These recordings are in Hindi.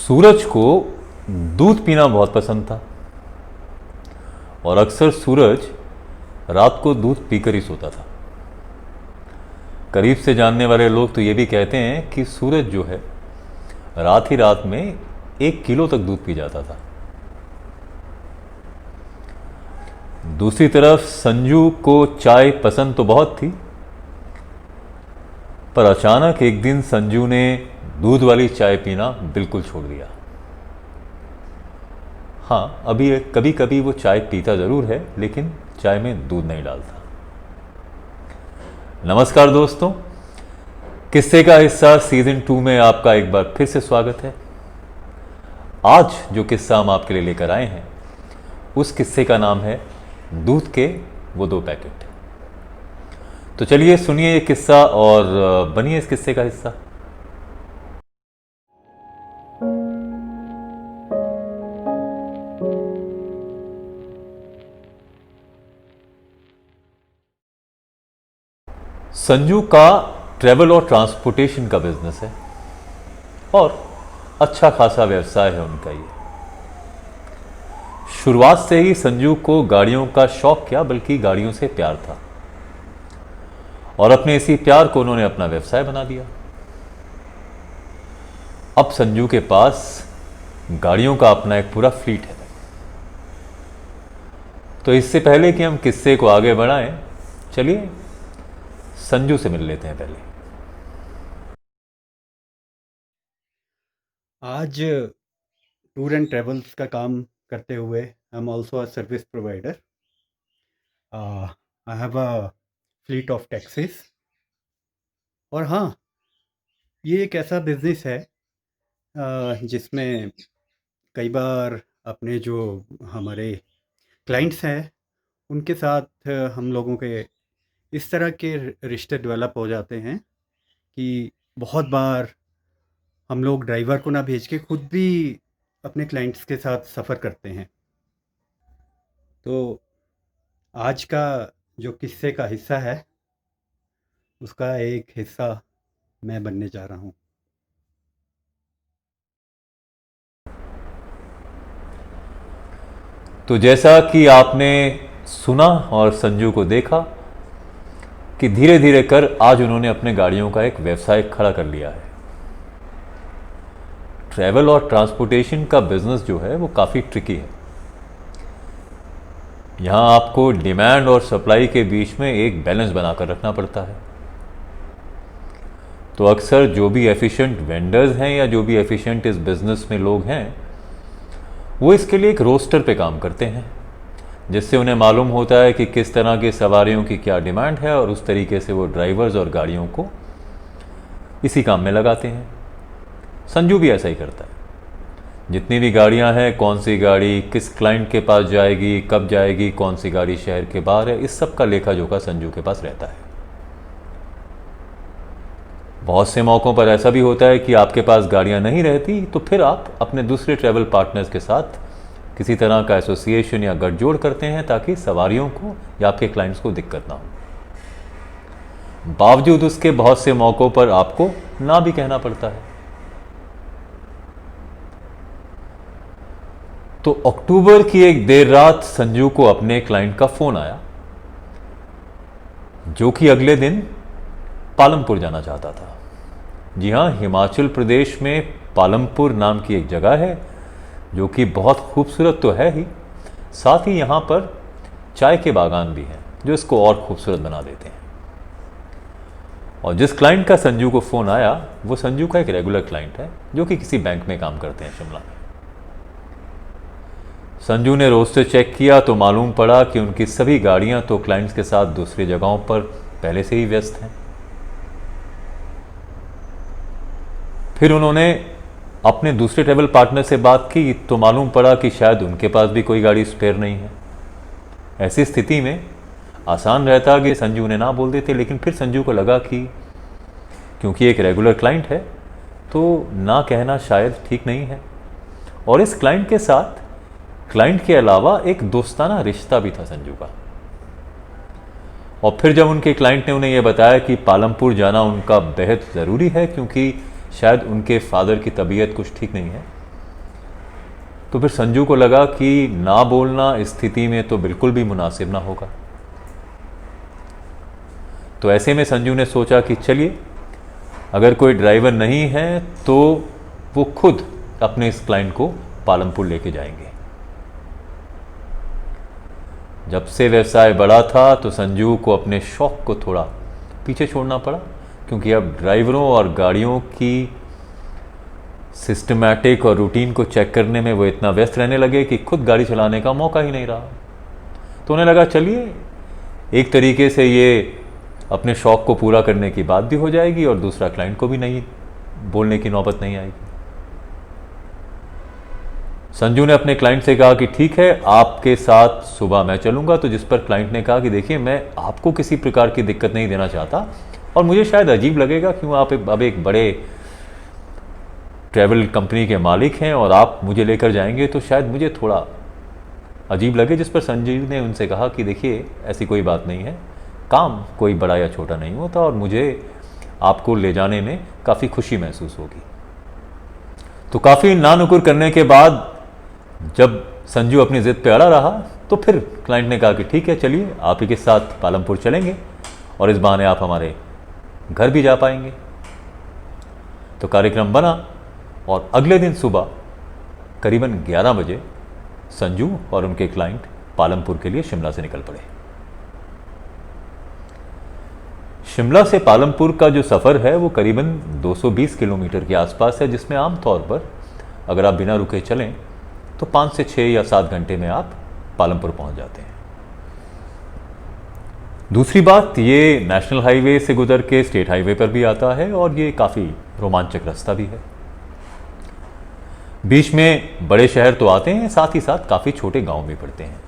सूरज को दूध पीना बहुत पसंद था और अक्सर सूरज रात को दूध पीकर ही सोता था। करीब से जानने वाले लोग तो ये भी कहते हैं कि सूरज जो है रात ही रात में 1 किलो तक दूध पी जाता था। दूसरी तरफ संजू को चाय पसंद तो बहुत थी, पर अचानक एक दिन संजू ने दूध वाली चाय पीना बिल्कुल छोड़ दिया। हाँ, अभी कभी कभी वो चाय पीता ज़रूर है, लेकिन चाय में दूध नहीं डालता। नमस्कार दोस्तों, किस्से का हिस्सा सीजन 2 में आपका एक बार फिर से स्वागत है। आज जो किस्सा हम आपके लिए लेकर आए हैं, उस किस्से का नाम है दूध के वो 2 पैकेट। तो चलिए सुनिए ये किस्सा और बनिए इस किस्से का हिस्सा। संजू का ट्रैवल और ट्रांसपोर्टेशन का बिजनेस है और अच्छा खासा व्यवसाय है उनका ये। शुरुआत से ही संजू को गाड़ियों का शौक क्या बल्कि गाड़ियों से प्यार था और अपने इसी प्यार को उन्होंने अपना व्यवसाय बना दिया। अब संजू के पास गाड़ियों का अपना एक पूरा फ्लीट है। तो इससे पहले कि हम किस्से को आगे बढ़ाएं, चलिए संजू से मिल लेते हैं पहले। आज टूर एंड ट्रेवल्स का काम करते हुए I am also a service provider. I have a fleet of taxis. और हाँ, ये एक ऐसा बिजनेस है जिसमें कई बार अपने जो हमारे क्लाइंट्स हैं उनके साथ हम लोगों के इस तरह के रिश्ते डेवलप हो जाते हैं कि बहुत बार हम लोग ड्राइवर को ना भेज के खुद भी अपने क्लाइंट्स के साथ सफ़र करते हैं। तो आज का जो किस्से का हिस्सा है उसका एक हिस्सा मैं बनने जा रहा हूँ। तो जैसा कि आपने सुना और संजू को देखा कि धीरे धीरे कर आज उन्होंने अपने गाड़ियों का एक व्यवसाय खड़ा कर लिया है। ट्रैवल और ट्रांसपोर्टेशन का बिजनेस जो है वो काफ़ी ट्रिकी है। यहाँ आपको डिमांड और सप्लाई के बीच में एक बैलेंस बनाकर रखना पड़ता है। तो अक्सर जो भी एफिशिएंट वेंडर्स हैं या जो भी एफिशिएंट इस बिज़नेस में लोग हैं, वो इसके लिए एक रोस्टर पे काम करते हैं, जिससे उन्हें मालूम होता है कि किस तरह की सवारियों की क्या डिमांड है और उस तरीके से वो ड्राइवर्स और गाड़ियों को इसी काम में लगाते हैं। संजू भी ऐसा ही करता है। जितनी भी गाड़ियां हैं, कौन सी गाड़ी किस क्लाइंट के पास जाएगी, कब जाएगी, कौन सी गाड़ी शहर के बाहर है, इस सब का लेखा जोखा संजू के पास रहता है। बहुत से मौक़ों पर ऐसा भी होता है कि आपके पास गाड़ियां नहीं रहती, तो फिर आप अपने दूसरे ट्रैवल पार्टनर्स के साथ किसी तरह का एसोसिएशन या गठजोड़ करते हैं ताकि सवारियों को या आपके क्लाइंट्स को दिक्कत ना हो। बावजूद उसके बहुत से मौक़ों पर आपको ना भी कहना पड़ता है। तो अक्टूबर की एक देर रात संजू को अपने क्लाइंट का फ़ोन आया, जो कि अगले दिन पालमपुर जाना चाहता था। जी हाँ, हिमाचल प्रदेश में पालमपुर नाम की एक जगह है जो कि बहुत खूबसूरत तो है ही, साथ ही यहाँ पर चाय के बागान भी हैं जो इसको और खूबसूरत बना देते हैं। और जिस क्लाइंट का संजू को फ़ोन आया वो संजू का एक रेगुलर क्लाइंट है जो कि किसी बैंक में काम करते हैं शिमला में। संजू ने रोस्टर चेक किया तो मालूम पड़ा कि उनकी सभी गाड़ियां तो क्लाइंट्स के साथ दूसरी जगहों पर पहले से ही व्यस्त हैं। फिर उन्होंने अपने दूसरे ट्रैवल पार्टनर से बात की तो मालूम पड़ा कि शायद उनके पास भी कोई गाड़ी स्पेयर नहीं है। ऐसी स्थिति में आसान रहता कि संजू ने ना बोल देते, लेकिन फिर संजू को लगा कि क्योंकि एक रेगुलर क्लाइंट है तो ना कहना शायद ठीक नहीं है। और इस क्लाइंट के साथ क्लाइंट के अलावा एक दोस्ताना रिश्ता भी था संजू का। और फिर जब उनके क्लाइंट ने उन्हें यह बताया कि पालमपुर जाना उनका बेहद ज़रूरी है क्योंकि शायद उनके फादर की तबीयत कुछ ठीक नहीं है, तो फिर संजू को लगा कि ना बोलना इस स्थिति में तो बिल्कुल भी मुनासिब ना होगा। तो ऐसे में संजू ने सोचा कि चलिए, अगर कोई ड्राइवर नहीं है तो वो खुद अपने इस क्लाइंट को पालमपुर लेके जाएंगे। जब से व्यवसाय बढ़ा था तो संजू को अपने शौक को थोड़ा पीछे छोड़ना पड़ा, क्योंकि अब ड्राइवरों और गाड़ियों की सिस्टमैटिक और रूटीन को चेक करने में वो इतना व्यस्त रहने लगे कि खुद गाड़ी चलाने का मौका ही नहीं रहा। तो उन्हें लगा चलिए, एक तरीके से ये अपने शौक को पूरा करने की बात भी हो जाएगी और दूसरा क्लाइंट को भी नहीं बोलने की नौबत नहीं आएगी। संजू ने अपने क्लाइंट से कहा कि ठीक है, आपके साथ सुबह मैं चलूंगा। तो जिस पर क्लाइंट ने कहा कि देखिए, मैं आपको किसी प्रकार की दिक्कत नहीं देना चाहता और मुझे शायद अजीब लगेगा क्यों आप अब एक बड़े ट्रैवल कंपनी के मालिक हैं और आप मुझे लेकर जाएंगे तो शायद मुझे थोड़ा अजीब लगे। जिस पर संजीव ने उनसे कहा कि देखिए, ऐसी कोई बात नहीं है, काम कोई बड़ा या छोटा नहीं होता और मुझे आपको ले जाने में काफ़ी खुशी महसूस होगी। तो काफ़ी नानुकुर करने के बाद जब संजू अपनी ज़िद पे अड़ा रहा तो फिर क्लाइंट ने कहा कि ठीक है, चलिए आप ही के साथ पालमपुर चलेंगे और इस बहाने आप हमारे घर भी जा पाएंगे। तो कार्यक्रम बना और अगले दिन सुबह करीबन 11 बजे संजू और उनके क्लाइंट पालमपुर के लिए शिमला से निकल पड़े। शिमला से पालमपुर का जो सफ़र है वो करीबन 220 किलोमीटर के आसपास है, जिसमें आमतौर पर अगर आप बिना रुके चलें तो 5 से 6 या 7 घंटे में आप पालमपुर पहुंच जाते हैं। दूसरी बात, ये नेशनल हाईवे से गुजर के स्टेट हाईवे पर भी आता है और ये काफ़ी रोमांचक रास्ता भी है। बीच में बड़े शहर तो आते हैं, साथ ही साथ काफ़ी छोटे गांव भी पड़ते हैं।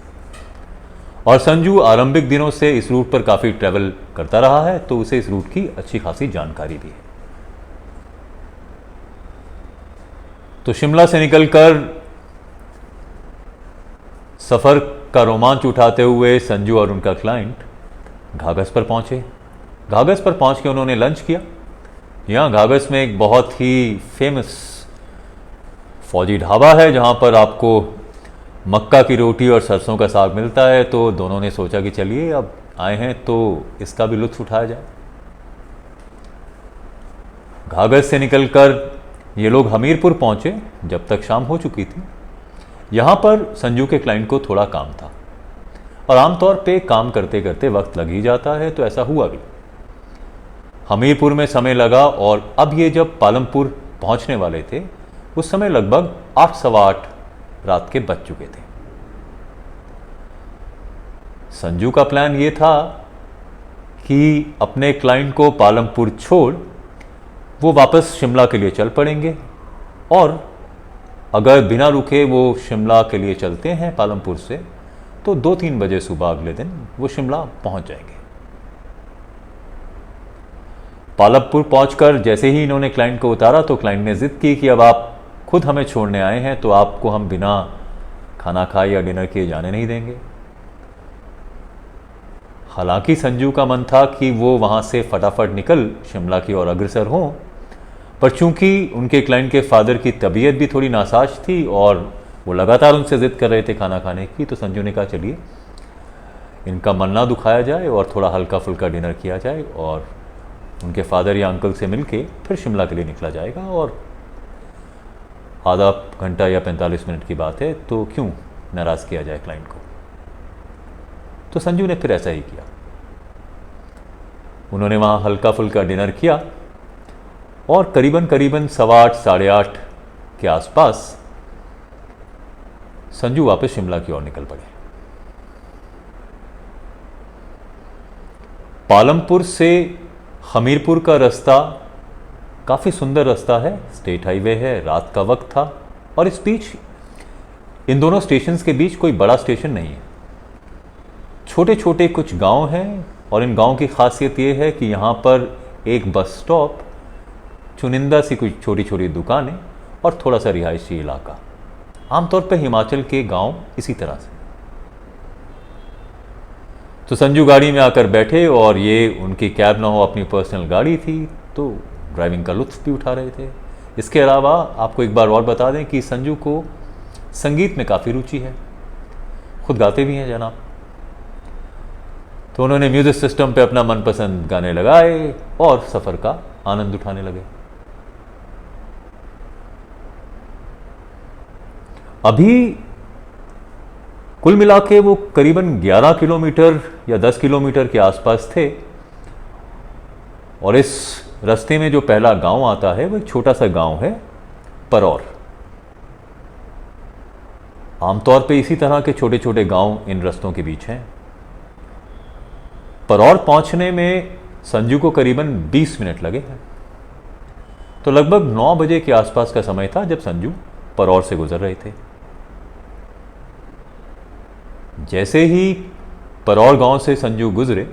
और संजू आरंभिक दिनों से इस रूट पर काफ़ी ट्रैवल करता रहा है, तो उसे इस रूट की अच्छी खासी जानकारी भी है। तो शिमला से निकलकर सफ़र का रोमांच उठाते हुए संजू और उनका क्लाइंट घाघस पर पहुंचे। घाघस पर पहुंच के उन्होंने लंच किया। यहाँ घाघस में एक बहुत ही फेमस फौजी ढाबा है जहाँ पर आपको मक्का की रोटी और सरसों का साग मिलता है। तो दोनों ने सोचा कि चलिए, अब आए हैं तो इसका भी लुत्फ उठाया जाए। घाघस से निकलकर ये लोग हमीरपुर पहुंचे जब तक शाम हो चुकी थी। यहाँ पर संजू के क्लाइंट को थोड़ा काम था और आमतौर पे काम करते करते वक्त लग ही जाता है, तो ऐसा हुआ भी। हमीरपुर में समय लगा और अब ये जब पालमपुर पहुंचने वाले थे उस समय लगभग 8 सवा 8 रात के बज चुके थे। संजू का प्लान ये था कि अपने क्लाइंट को पालमपुर छोड़ वो वापस शिमला के लिए चल पड़ेंगे और अगर बिना रुके वो शिमला के लिए चलते हैं पालमपुर से तो 2-3 बजे सुबह अगले दिन वो शिमला पहुंच जाएंगे। पालमपुर पहुंचकर जैसे ही इन्होंने क्लाइंट को उतारा तो क्लाइंट ने जिद की कि अब आप खुद हमें छोड़ने आए हैं तो आपको हम बिना खाना खाए या डिनर किए जाने नहीं देंगे। हालांकि संजू का मन था कि वो वहाँ से फटाफट निकल शिमला की ओर अग्रसर हों, पर चूंकि उनके क्लाइंट के फादर की तबीयत भी थोड़ी नासाज थी और वो लगातार उनसे ज़िद कर रहे थे खाना खाने की, तो संजू ने कहा चलिए इनका मन ना दुखाया जाए और थोड़ा हल्का फुल्का डिनर किया जाए और उनके फादर या अंकल से मिलके फिर शिमला के लिए निकला जाएगा और आधा घंटा या 45 मिनट की बात है, तो क्यों नाराज़ किया जाए क्लाइंट को। तो संजू ने फिर ऐसा ही किया। उन्होंने वहाँ हल्का फुल्का डिनर किया और करीबन 8:15 साढ़े 8 के आसपास संजू वापस शिमला की ओर निकल पड़े। पालमपुर से हमीरपुर का रास्ता काफ़ी सुंदर रास्ता है, स्टेट हाईवे है, रात का वक्त था और इस बीच इन दोनों स्टेशंस के बीच कोई बड़ा स्टेशन नहीं है। छोटे छोटे कुछ गांव हैं और इन गांव की खासियत ये है कि यहाँ पर एक बस स्टॉप, चुनिंदा सी कुछ छोटी छोटी दुकानें और थोड़ा सा रिहायशी इलाका। आमतौर पर हिमाचल के गांव इसी तरह से। तो संजू गाड़ी में आकर बैठे और ये उनकी कैब ना हो, अपनी पर्सनल गाड़ी थी, तो ड्राइविंग का लुत्फ भी उठा रहे थे। इसके अलावा आपको एक बार और बता दें कि संजू को संगीत में काफ़ी रुचि है, खुद गाते भी हैं जनाब। तो उन्होंने म्यूजिक सिस्टम पे अपना मनपसंद गाने लगाए और सफ़र का आनंद उठाने लगे। अभी कुल मिला के वो करीबन 11 किलोमीटर या 10 किलोमीटर के आसपास थे, और इस रास्ते में जो पहला गांव आता है वो एक छोटा सा गांव है, परौर। आमतौर पे इसी तरह के छोटे छोटे गांव इन रास्तों के बीच हैं। परौर पहुंचने में संजू को करीबन 20 मिनट लगे हैं। तो लगभग 9 बजे के आसपास का समय था जब संजू परौर से गुजर रहे थे। जैसे ही परौर गांव से संजू गुजरे,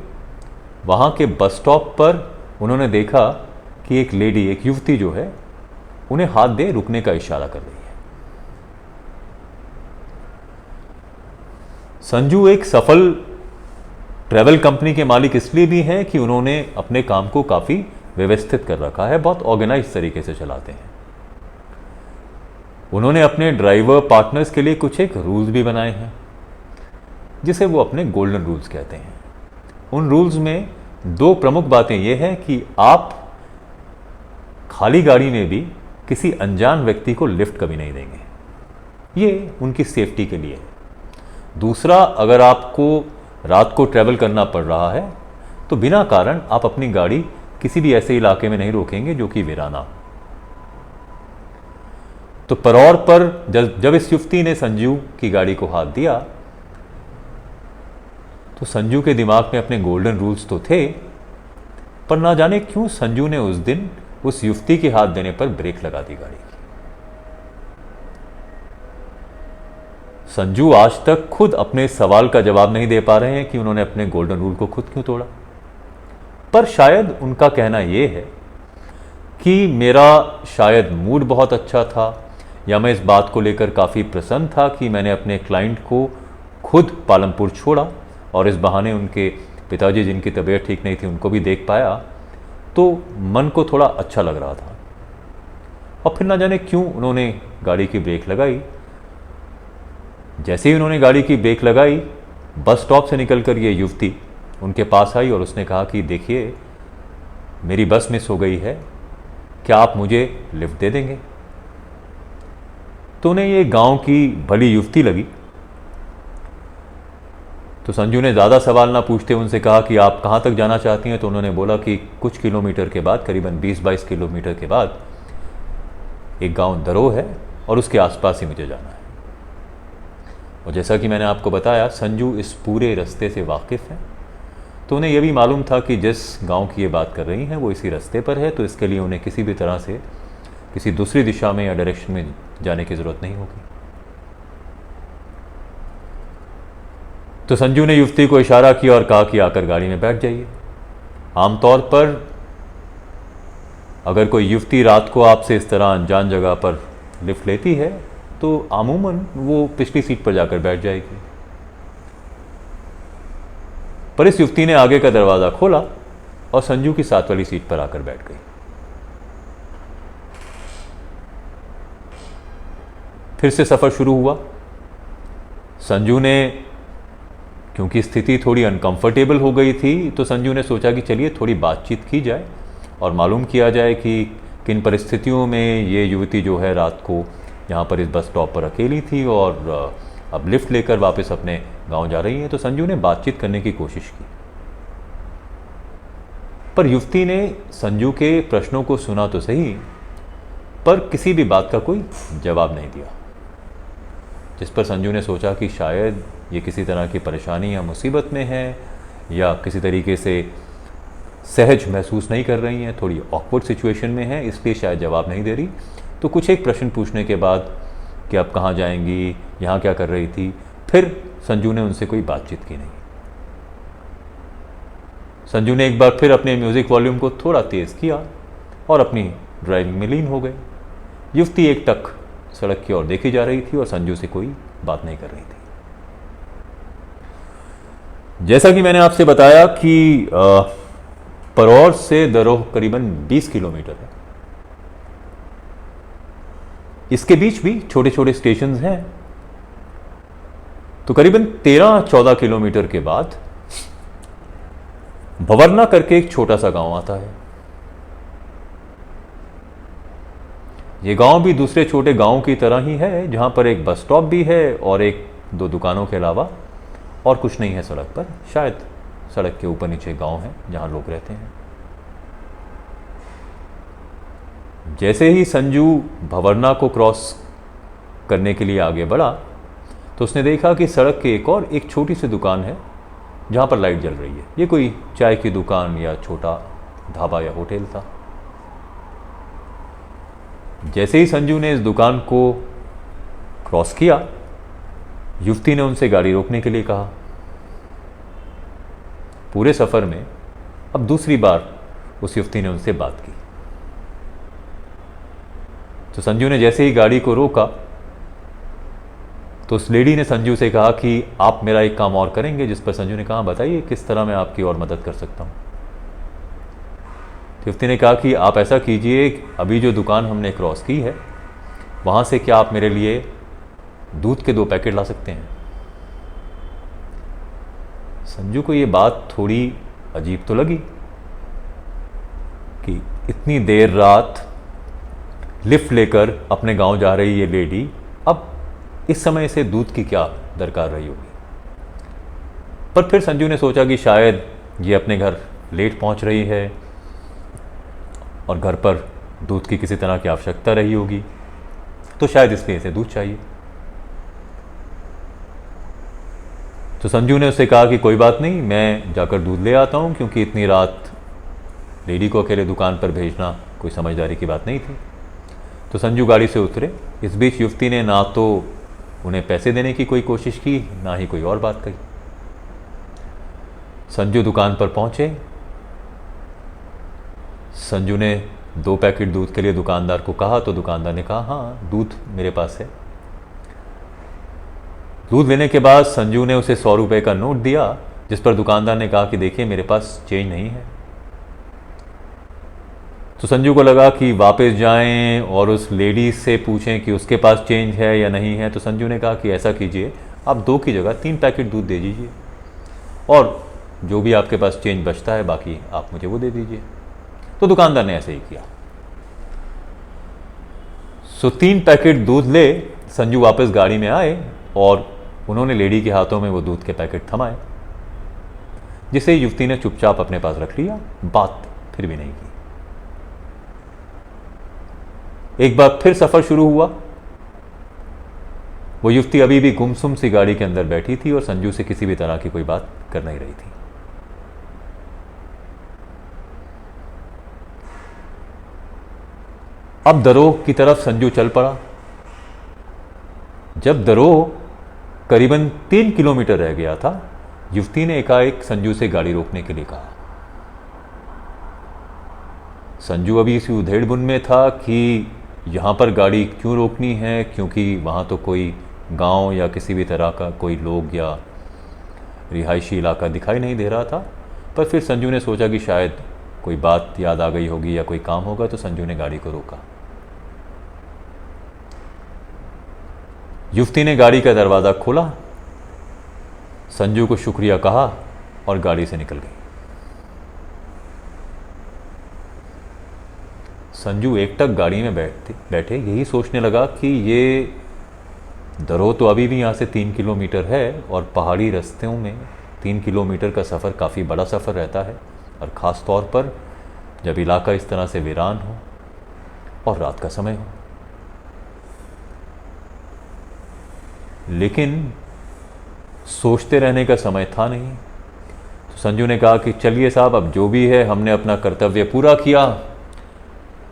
वहां के बस स्टॉप पर उन्होंने देखा कि एक लेडी, एक युवती जो है, उन्हें हाथ दे रुकने का इशारा कर रही है। संजू एक सफल ट्रैवल कंपनी के मालिक इसलिए भी हैं कि उन्होंने अपने काम को काफ़ी व्यवस्थित कर रखा है, बहुत ऑर्गेनाइज तरीके से चलाते हैं। उन्होंने अपने ड्राइवर पार्टनर्स के लिए कुछ एक रूल्स भी बनाए हैं, जिसे वो अपने गोल्डन रूल्स कहते हैं। उन रूल्स में 2 प्रमुख बातें यह हैं कि आप खाली गाड़ी में भी किसी अनजान व्यक्ति को लिफ्ट कभी नहीं देंगे, ये उनकी सेफ्टी के लिए है। दूसरा, अगर आपको रात को ट्रैवल करना पड़ रहा है तो बिना कारण आप अपनी गाड़ी किसी भी ऐसे इलाके में नहीं रोकेंगे जो कि वीराना हो। तो परौर पर जब इस युवती ने संजू की गाड़ी को हाथ दिया, तो संजू के दिमाग में अपने गोल्डन रूल्स तो थे, पर ना जाने क्यों संजू ने उस दिन उस युवती के हाथ देने पर ब्रेक लगा दी गाड़ी की। संजू आज तक खुद अपने सवाल का जवाब नहीं दे पा रहे हैं कि उन्होंने अपने गोल्डन रूल को खुद क्यों तोड़ा। पर शायद उनका कहना यह है कि मेरा शायद मूड बहुत अच्छा था, या मैं इस बात को लेकर काफ़ी प्रसन्न था कि मैंने अपने क्लाइंट को खुद पालमपुर छोड़ा और इस बहाने उनके पिताजी, जिनकी तबीयत ठीक नहीं थी, उनको भी देख पाया, तो मन को थोड़ा अच्छा लग रहा था। और फिर ना जाने क्यों उन्होंने गाड़ी की ब्रेक लगाई। जैसे ही उन्होंने गाड़ी की ब्रेक लगाई, बस स्टॉप से निकलकर ये युवती उनके पास आई और उसने कहा कि देखिए, मेरी बस मिस हो गई है, क्या आप मुझे लिफ्ट दे देंगे? तो उन्हें ये गांव की भली युवती लगी। तो संजू ने ज़्यादा सवाल ना पूछते उनसे कहा कि आप कहाँ तक जाना चाहती हैं? तो उन्होंने बोला कि कुछ किलोमीटर के बाद, करीबन 20-22 किलोमीटर के बाद एक गांव दरो है और उसके आसपास ही मुझे जाना है। और जैसा कि मैंने आपको बताया, संजू इस पूरे रास्ते से वाकिफ़ हैं, तो उन्हें यह भी मालूम था कि जिस गांव की ये बात कर रही हैं वो इसी रास्ते पर है, तो इसके लिए उन्हें किसी भी तरह से किसी दूसरी दिशा में या डायरेक्शन में जाने की ज़रूरत नहीं होगी। तो संजू ने युवती को इशारा किया और कहा कि आकर गाड़ी में बैठ जाइए। आमतौर पर अगर कोई युवती रात को आपसे इस तरह अनजान जगह पर लिफ्ट लेती है तो अमूमन वो पिछली सीट पर जाकर बैठ जाएगी। पर इस युवती ने आगे का दरवाज़ा खोला और संजू की साथ वाली सीट पर आकर बैठ गई। फिर से सफ़र शुरू हुआ। संजू ने, क्योंकि स्थिति थोड़ी अनकंफर्टेबल हो गई थी, तो संजू ने सोचा कि चलिए थोड़ी बातचीत की जाए और मालूम किया जाए कि किन परिस्थितियों में ये युवती जो है रात को यहाँ पर इस बस स्टॉप पर अकेली थी और अब लिफ्ट लेकर वापस अपने गांव जा रही है। तो संजू ने बातचीत करने की कोशिश की, पर युवती ने संजू के प्रश्नों को सुना तो सही, पर किसी भी बात का कोई जवाब नहीं दिया, जिस पर संजू ने सोचा कि शायद ये किसी तरह की परेशानी या मुसीबत में है, या किसी तरीके से सहज महसूस नहीं कर रही हैं, थोड़ी ऑकवर्ड सिचुएशन में है, इसलिए शायद जवाब नहीं दे रही। तो कुछ एक प्रश्न पूछने के बाद कि आप कहाँ जाएंगी, यहाँ क्या कर रही थी, फिर संजू ने उनसे कोई बातचीत की नहीं। संजू ने एक बार फिर अपने म्यूज़िक वॉल्यूम को थोड़ा तेज़ किया और अपनी ड्राइविंग में लीन हो गए। युवती एक टक सड़क की ओर देखी जा रही थी और संजू से कोई बात नहीं कर रही थी। जैसा कि मैंने आपसे बताया कि परौर से दरोह करीबन 20 किलोमीटर है। इसके बीच भी छोटे छोटे स्टेशंस हैं तो करीबन 13-14 किलोमीटर के बाद भवरना करके एक छोटा सा गांव आता है। ये गांव भी दूसरे छोटे गांवों की तरह ही है, जहां पर एक बस स्टॉप भी है और एक दो दुकानों के अलावा और कुछ नहीं है सड़क पर। शायद सड़क के ऊपर नीचे गांव है जहां लोग रहते हैं। जैसे ही संजू भवरना को क्रॉस करने के लिए आगे बढ़ा तो उसने देखा कि सड़क के एक छोटी सी दुकान है जहां पर लाइट जल रही है। ये कोई चाय की दुकान या छोटा ढाबा या होटल था। जैसे ही संजू ने इस दुकान को क्रॉस किया, युवती ने उनसे गाड़ी रोकने के लिए कहा। पूरे सफर में अब दूसरी बार उस युवती ने उनसे बात की। तो संजू ने जैसे ही गाड़ी को रोका तो उस लेडी ने संजू से कहा कि आप मेरा एक काम और करेंगे। जिस पर संजू ने कहा, बताइए किस तरह मैं आपकी और मदद कर सकता हूं। तो युवती ने कहा कि आप ऐसा कीजिए, अभी जो दुकान हमने क्रॉस की है वहां से क्या आप मेरे लिए दूध के 2 पैकेट ला सकते हैं। संजू को ये बात थोड़ी अजीब तो लगी कि इतनी देर रात लिफ्ट लेकर अपने गांव जा रही ये लेडी अब इस समय से दूध की क्या दरकार रही होगी। पर फिर संजू ने सोचा कि शायद ये अपने घर लेट पहुंच रही है और घर पर दूध की किसी तरह की आवश्यकता रही होगी, तो शायद इसलिए इसे दूध चाहिए। तो संजू ने उससे कहा कि कोई बात नहीं, मैं जाकर दूध ले आता हूं, क्योंकि इतनी रात लेडी को अकेले दुकान पर भेजना कोई समझदारी की बात नहीं थी। तो संजू गाड़ी से उतरे। इस बीच युवती ने ना तो उन्हें पैसे देने की कोई कोशिश की, ना ही कोई और बात कही। संजू दुकान पर पहुंचे। संजू ने 2 पैकेट दूध के लिए दुकानदार को कहा तो दुकानदार ने कहा, हाँ दूध मेरे पास है। दूध लेने के बाद संजू ने उसे 100 रुपए का नोट दिया, जिस पर दुकानदार ने कहा कि देखिए मेरे पास चेंज नहीं है। तो संजू को लगा कि वापस जाएं और उस लेडी से पूछें कि उसके पास चेंज है या नहीं है। तो संजू ने कहा कि ऐसा कीजिए, आप 2 की जगह 3 पैकेट दूध दे दीजिए और जो भी आपके पास चेंज बचता है बाकी आप मुझे वो दे दीजिए। तो दुकानदार ने ऐसे ही किया। 3 पैकेट दूध ले संजू वापस गाड़ी में आए और उन्होंने लेडी के हाथों में वो दूध के पैकेट थमाए, जिसे युवती ने चुपचाप अपने पास रख लिया, बात फिर भी नहीं की। एक बार फिर सफर शुरू हुआ। वो युवती अभी भी गुमसुम सी गाड़ी के अंदर बैठी थी और संजू से किसी भी तरह की कोई बात कर नहीं रही थी। अब दरोह की तरफ संजू चल पड़ा। जब दरोह करीबन 3 किलोमीटर रह गया था, युवती ने एकाएक संजू से गाड़ी रोकने के लिए कहा। संजू अभी इसी उधेड़बुन में था कि यहाँ पर गाड़ी क्यों रोकनी है, क्योंकि वहाँ तो कोई गांव या किसी भी तरह का कोई लोग या रिहायशी इलाका दिखाई नहीं दे रहा था। पर फिर संजू ने सोचा कि शायद कोई बात याद आ गई होगी या कोई काम होगा, तो संजू ने गाड़ी को रोका। युवती ने गाड़ी का दरवाज़ा खोला, संजू को शुक्रिया कहा और गाड़ी से निकल गई। संजू एकटक गाड़ी में बैठे यही सोचने लगा कि ये दरोह तो अभी भी यहाँ से 3 किलोमीटर है और पहाड़ी रास्तों में 3 किलोमीटर का सफ़र काफ़ी बड़ा सफ़र रहता है, और ख़ास तौर पर जब इलाका इस तरह से वीरान हो और रात का समय हो। लेकिन सोचते रहने का समय था नहीं। तो संजू ने कहा कि चलिए साहब, अब जो भी है हमने अपना कर्तव्य पूरा किया,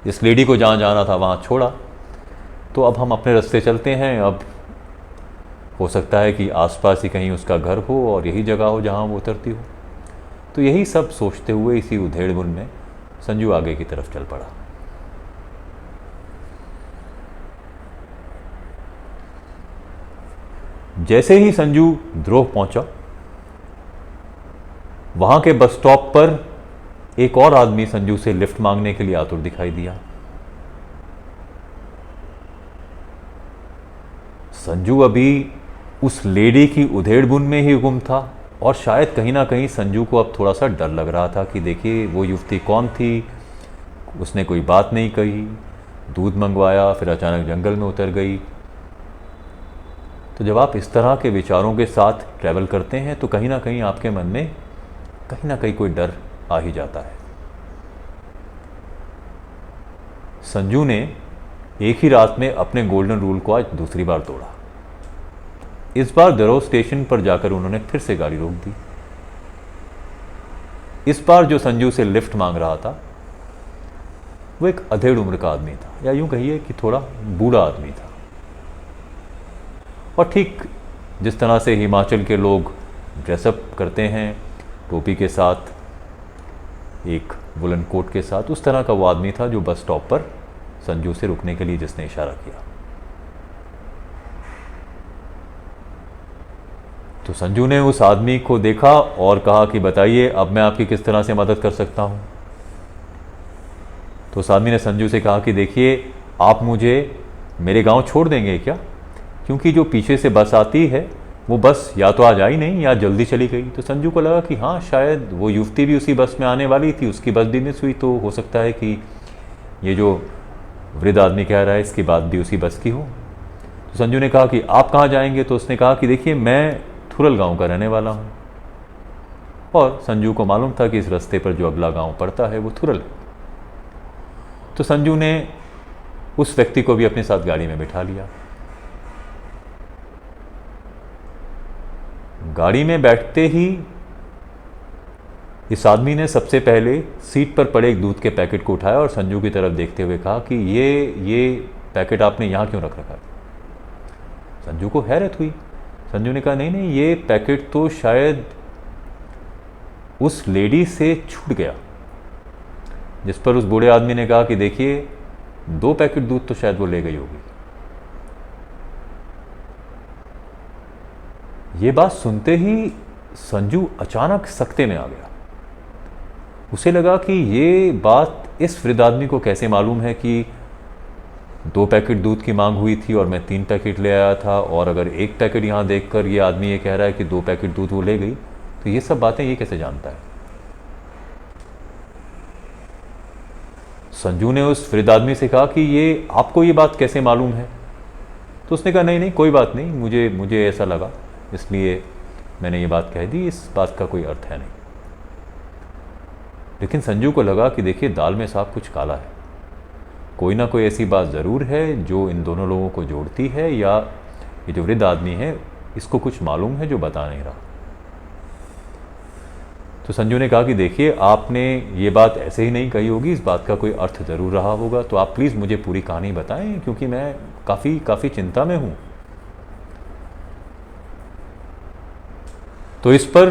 इस लेडी को जहाँ जाना था वहाँ छोड़ा, तो अब हम अपने रास्ते चलते हैं। अब हो सकता है कि आसपास ही कहीं उसका घर हो और यही जगह हो जहाँ वो उतरती हो। तो यही सब सोचते हुए इसी उधेड़बुन में संजू आगे की तरफ चल पड़ा। जैसे ही संजू द्रोह पहुंचा, वहां के बस स्टॉप पर एक और आदमी संजू से लिफ्ट मांगने के लिए आतुर दिखाई दिया। संजू अभी उस लेडी की उधेड़-बुन में ही गुम था और शायद कहीं ना कहीं संजू को अब थोड़ा सा डर लग रहा था कि देखिए वो युवती कौन थी, उसने कोई बात नहीं कही, दूध मंगवाया, फिर अचानक जंगल में उतर गई। तो जब आप इस तरह के विचारों के साथ ट्रैवल करते हैं तो कहीं ना कहीं आपके मन में कहीं ना कहीं कोई डर आ ही जाता है। संजू ने एक ही रात में अपने गोल्डन रूल को आज दूसरी बार तोड़ा। इस बार दरों स्टेशन पर जाकर उन्होंने फिर से गाड़ी रोक दी। इस बार जो संजू से लिफ्ट मांग रहा था वो एक अधेड़ उम्र का आदमी था, या यूं कहिए कि थोड़ा बूढ़ा आदमी था। और ठीक जिस तरह से हिमाचल के लोग ड्रेसअप करते हैं, टोपी के साथ, एक वुलन कोट के साथ, उस तरह का वो आदमी था जो बस स्टॉप पर संजू से रुकने के लिए जिसने इशारा किया। तो संजू ने उस आदमी को देखा और कहा कि बताइए अब मैं आपकी किस तरह से मदद कर सकता हूं। तो उस आदमी ने संजू से कहा कि देखिए आप मुझे मेरे गांव छोड़ देंगे क्या, क्योंकि जो पीछे से बस आती है वो बस या तो आज आई नहीं या जल्दी चली गई। तो संजू को लगा कि हाँ शायद वो युवती भी उसी बस में आने वाली थी, उसकी बस भी मिस हुई, तो हो सकता है कि ये जो वृद्ध आदमी कह रहा है इसकी बात भी उसी बस की हो। तो संजू ने कहा कि आप कहाँ जाएंगे। तो उसने कहा कि देखिए मैं थुरल गांव का रहने वाला हूँ। और संजू को मालूम था कि इस रास्ते पर जो अगला गांव पड़ता है वो थुरल है। तो संजू ने उस व्यक्ति को भी अपने साथ गाड़ी में बिठा लिया। गाड़ी में बैठते ही इस आदमी ने सबसे पहले सीट पर पड़े एक दूध के पैकेट को उठाया और संजू की तरफ देखते हुए कहा कि ये पैकेट आपने यहाँ क्यों रख रखा है। संजू को हैरत हुई। संजू ने कहा नहीं ये पैकेट तो शायद उस लेडी से छूट गया। जिस पर उस बूढ़े आदमी ने कहा कि देखिए 2 पैकेट दूध तो शायद वो ले गई होगी। ये बात सुनते ही संजू अचानक सकते में आ गया। उसे लगा कि ये बात इस वृद्ध आदमी को कैसे मालूम है कि 2 पैकेट दूध की मांग हुई थी और मैं 3 पैकेट ले आया था, और अगर 1 पैकेट यहाँ देखकर ये आदमी ये कह रहा है कि 2 पैकेट दूध वो ले गई, तो ये सब बातें ये कैसे जानता है। संजू ने उस वृद्ध आदमी से कहा कि ये आपको ये बात कैसे मालूम है। तो उसने कहा नहीं कोई बात नहीं, मुझे ऐसा लगा इसलिए मैंने ये बात कह दी, इस बात का कोई अर्थ है नहीं। लेकिन संजू को लगा कि देखिए दाल में साफ कुछ काला है, कोई ना कोई ऐसी बात ज़रूर है जो इन दोनों लोगों को जोड़ती है, या ये जो वृद्ध आदमी है इसको कुछ मालूम है जो बता नहीं रहा। तो संजू ने कहा कि देखिए आपने ये बात ऐसे ही नहीं कही होगी, इस बात का कोई अर्थ ज़रूर रहा होगा, तो आप प्लीज़ मुझे पूरी कहानी बताएं क्योंकि मैं काफ़ी चिंता में हूँ। तो इस पर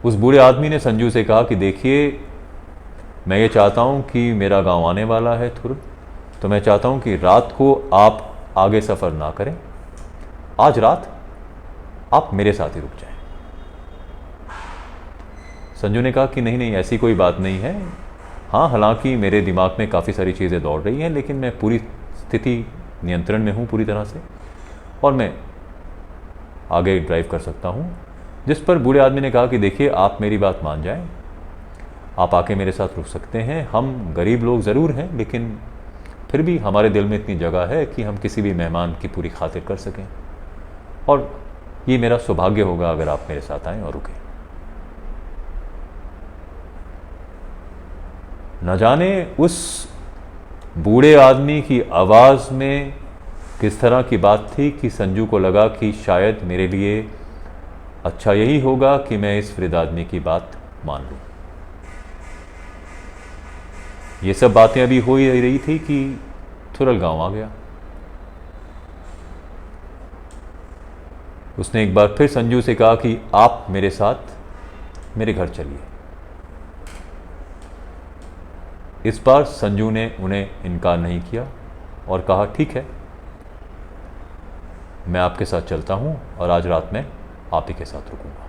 उस बूढ़े आदमी ने संजू से कहा कि देखिए मैं ये चाहता हूँ कि मेरा गांव आने वाला है थुरल, तो मैं चाहता हूँ कि रात को आप आगे सफ़र ना करें, आज रात आप मेरे साथ ही रुक जाएं। संजू ने कहा कि नहीं ऐसी कोई बात नहीं है, हाँ हालांकि मेरे दिमाग में काफ़ी सारी चीज़ें दौड़ रही हैं, लेकिन मैं पूरी स्थिति नियंत्रण में हूँ पूरी तरह से, और मैं आगे ड्राइव कर सकता हूँ। जिस पर बूढ़े आदमी ने कहा कि देखिए आप मेरी बात मान जाएं, आप आके मेरे साथ रुक सकते हैं, हम गरीब लोग ज़रूर हैं लेकिन फिर भी हमारे दिल में इतनी जगह है कि हम किसी भी मेहमान की पूरी खातिर कर सकें, और ये मेरा सौभाग्य होगा अगर आप मेरे साथ आएं और रुकें। न जाने उस बूढ़े आदमी की आवाज़ में किस तरह की बात थी कि संजू को लगा कि शायद मेरे लिए अच्छा यही होगा कि मैं इस वृद्ध आदमी की बात मान लूं। ये सब बातें अभी हो ही रही थी कि थुरल गांव आ गया। उसने एक बार फिर संजू से कहा कि आप मेरे साथ मेरे घर चलिए। इस बार संजू ने उन्हें इनकार नहीं किया और कहा ठीक है मैं आपके साथ चलता हूं और आज रात में आप ही के साथ रुकूंगा।